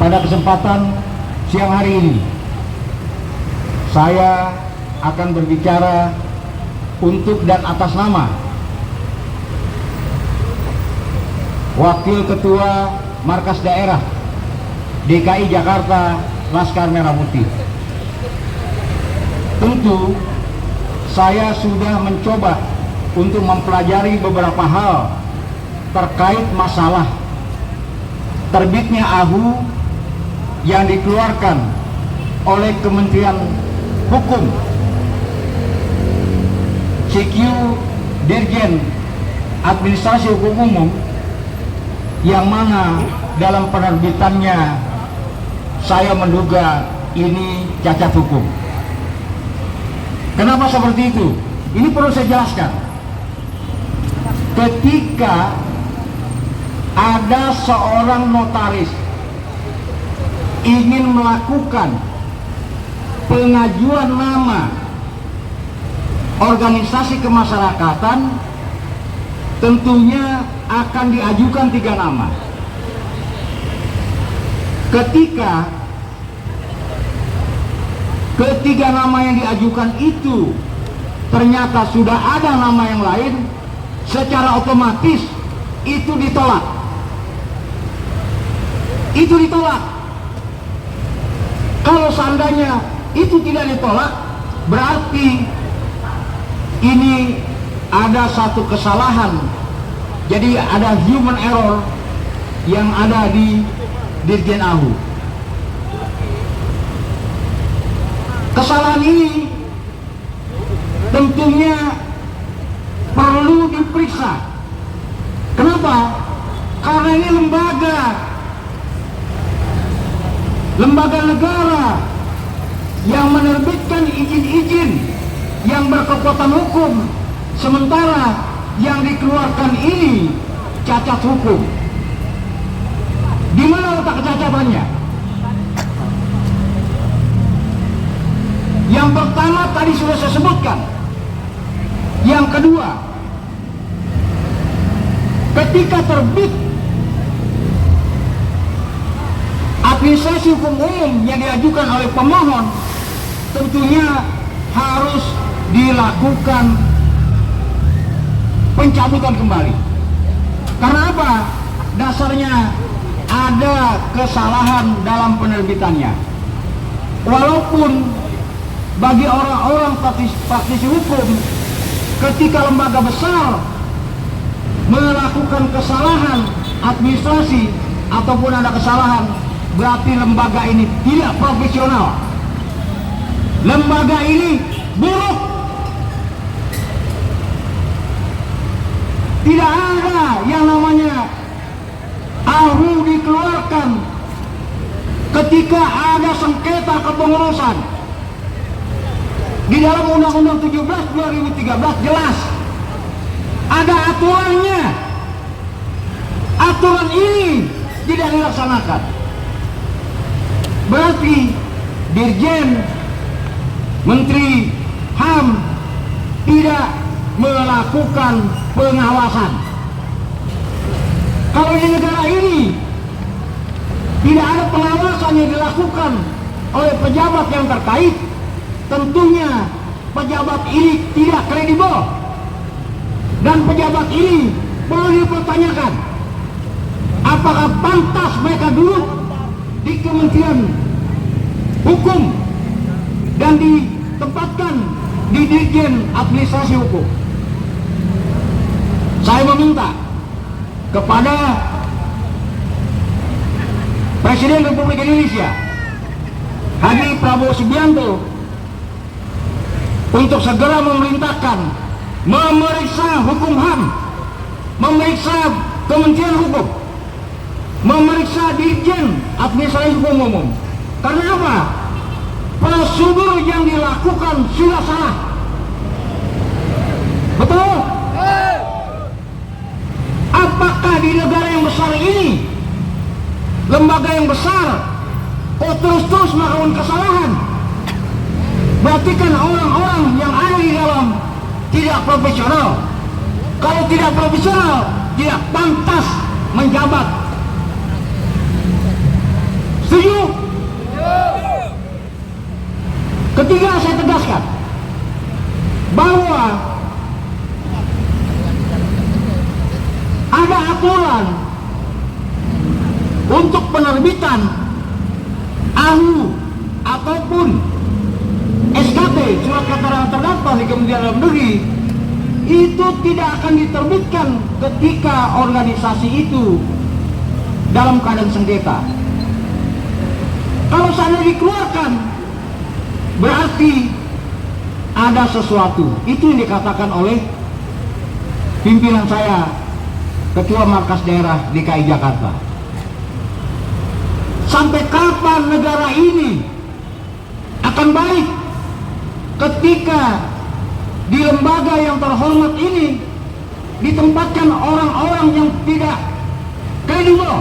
pada kesempatan siang hari ini saya akan berbicara untuk dan atas nama Wakil Ketua Markas Daerah DKI Jakarta Laskar Merah Putih. Tentu saya sudah mencoba untuk mempelajari beberapa hal terkait masalah terbitnya AHU yang dikeluarkan oleh Kementerian Hukum, CQ Dirjen Administrasi Hukum Umum, yang mana dalam penerbitannya saya menduga ini cacat hukum. Kenapa seperti itu? Ini perlu saya jelaskan. Ketika ada seorang notaris ingin melakukan pengajuan nama organisasi kemasyarakatan, tentunya akan diajukan 3 nama. Ketika ketiga nama yang diajukan itu ternyata sudah ada nama yang lain, secara otomatis itu ditolak. Itu ditolak. Kalau seandainya itu tidak ditolak, berarti ini ada satu kesalahan. Jadi ada human error yang ada di Dirjen AHU. Kesalahan ini tentunya perlu diperiksa. Kenapa? Karena ini lembaga negara yang menerbitkan izin-izin yang berkekuatan hukum, sementara yang dikeluarkan ini cacat hukum. Di mana letak kecacatannya? Yang pertama tadi sudah saya sebutkan. Yang kedua, ketika terbit administrasi hukum umum yang diajukan oleh pemohon, tentunya harus dilakukan pencabutan kembali. Karena apa? Dasarnya ada kesalahan dalam penerbitannya. Walaupun bagi orang-orang praktisi hukum, ketika lembaga besar melakukan kesalahan administrasi ataupun ada kesalahan, berarti lembaga ini tidak profesional. Lembaga ini buruk. Tidak ada yang namanya AHU dikeluarkan ketika ada sengketa kepengurusan. Di dalam Undang-Undang 17/2013 jelas ada aturannya. Aturan ini tidak dilaksanakan. Berarti Dirjen Menteri HAM tidak melakukan pengawasan. Kalau di negara ini tidak ada pengawasan yang dilakukan oleh pejabat yang terkait, tentunya pejabat ini tidak kredibel, dan pejabat ini perlu dipertanyakan apakah pantas mereka duduk di Kementerian Hukum dan ditempatkan di Dirjen Administrasi Hukum. Saya meminta kepada Presiden Republik Indonesia Haji Prabowo Subianto untuk segera memerintahkan memeriksa hukum HAM, memeriksa Kementerian Hukum, memeriksa Dirjen Administrasi Hukum Umum. Karena apa? Prosedur yang dilakukan sudah salah. Betul? Apakah di negara yang besar ini, lembaga yang besar, kok terus-terus melakukan kesalahan? Berarti kan orang-orang yang ada di dalam tidak profesional. Kalau tidak profesional, tidak pantas menjabat. Setuju? Ketiga, saya tegaskan bahwa ada aturan untuk penerbitan AHU ataupun SKT, surat keterangan terdaftar di Kementerian Dalam Negeri, itu tidak akan diterbitkan ketika organisasi itu dalam keadaan sengketa. Kalau sana dikeluarkan, berarti ada sesuatu. Itu yang dikatakan oleh pimpinan saya, Ketua Markas Daerah DKI Jakarta. Sampai kapan negara ini akan baik ketika di lembaga yang terhormat ini ditempatkan orang-orang yang tidak kredibel,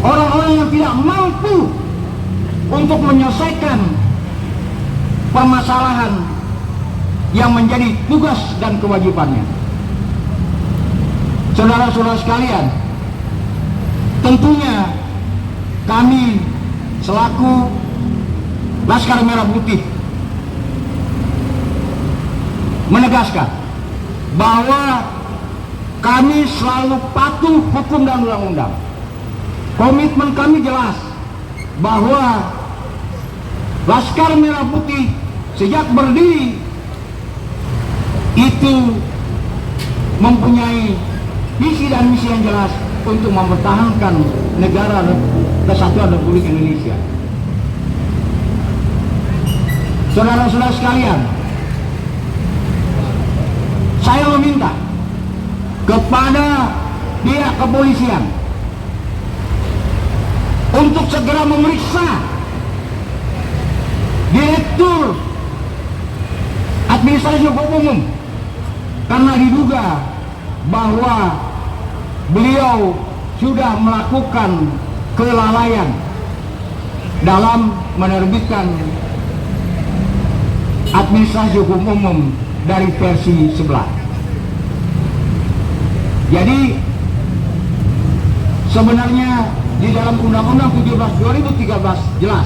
orang-orang yang tidak mampu untuk menyelesaikan permasalahan yang menjadi tugas dan kewajibannya. Saudara-saudara sekalian, tentunya kami selaku Laskar Merah Putih menegaskan bahwa kami selalu patuh hukum dan undang-undang. Komitmen kami jelas bahwa Laskar Merah Putih sejak berdiri itu mempunyai visi dan misi yang jelas untuk mempertahankan negara Kesatuan Republik Indonesia. Saudara-saudara sekalian, saya meminta kepada pihak kepolisian untuk segera memeriksa Direktur Administrasi Hukum Umum karena diduga bahwa beliau sudah melakukan kelalaian dalam menerbitkan Administrasi Hukum Umum dari versi 11. Jadi sebenarnya di dalam Undang-Undang 17/2013 jelas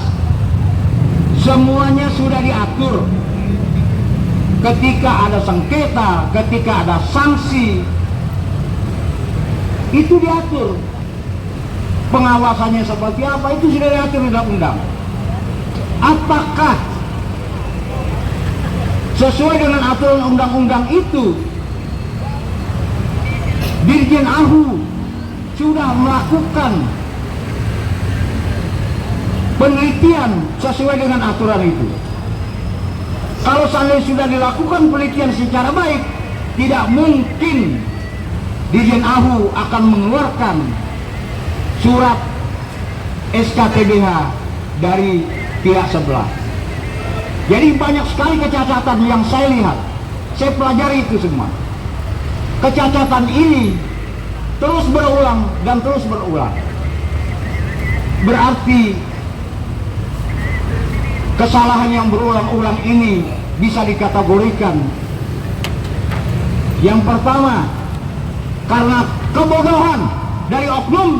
semuanya sudah diatur. Ketika ada sengketa, ketika ada sanksi, itu diatur. Pengawasannya seperti apa, itu sudah diatur di dalam undang. Apakah sesuai dengan aturan undang-undang itu Dirjen AHU sudah melakukan penelitian sesuai dengan aturan itu? Kalau seandainya sudah dilakukan penelitian secara baik, tidak mungkin Dirjen AHU akan mengeluarkan surat SKTBH dari pihak sebelah. Jadi banyak sekali kecacatan yang saya lihat, saya pelajari itu semua. Kecacatan ini terus berulang dan terus berulang. Berarti kesalahan yang berulang-ulang ini bisa dikategorikan. Yang pertama, karena kebodohan dari oknum.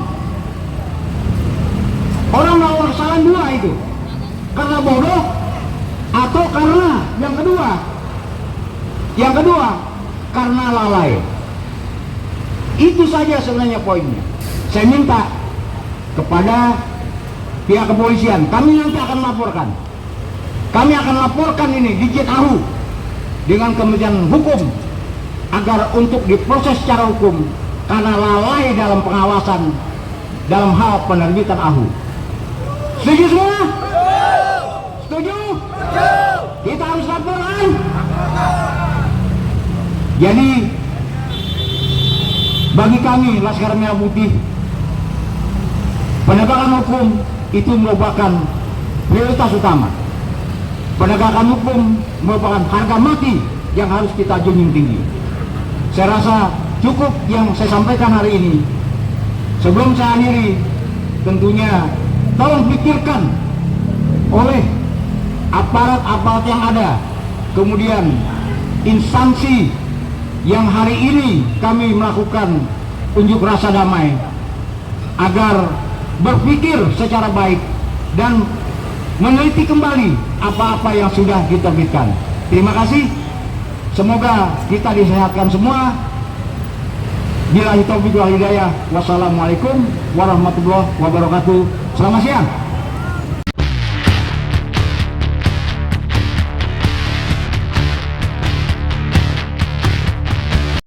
Orang melakukan kesalahan dua itu, karena bodoh atau karena yang kedua karena lalai. Itu saja sebenarnya poinnya. Saya minta kepada pihak kepolisian, kami nanti akan laporkan. Kami akan laporkan ini Dirjen AHU dengan Kementerian Hukum agar untuk diproses secara hukum karena lalai dalam pengawasan dalam hal penerbitan AHU. Setuju semua? Setuju? Kita harus laporkan. Jadi bagi kami Laskar Merah Putih, penegakan hukum itu merupakan prioritas utama. Penegakan hukum merupakan harga mati yang harus kita junjung tinggi. Saya rasa cukup yang saya sampaikan hari ini. Sebelum saya akhiri, tentunya tolong pikirkan oleh aparat-aparat yang ada, kemudian instansi yang hari ini kami melakukan unjuk rasa damai, agar berpikir secara baik dan meneliti kembali apa-apa yang sudah diterbitkan. Terima kasih. Semoga kita disehatkan semua. Billahi taufiq wal hidayah. Wassalamualaikum warahmatullahi wabarakatuh. Selamat siang.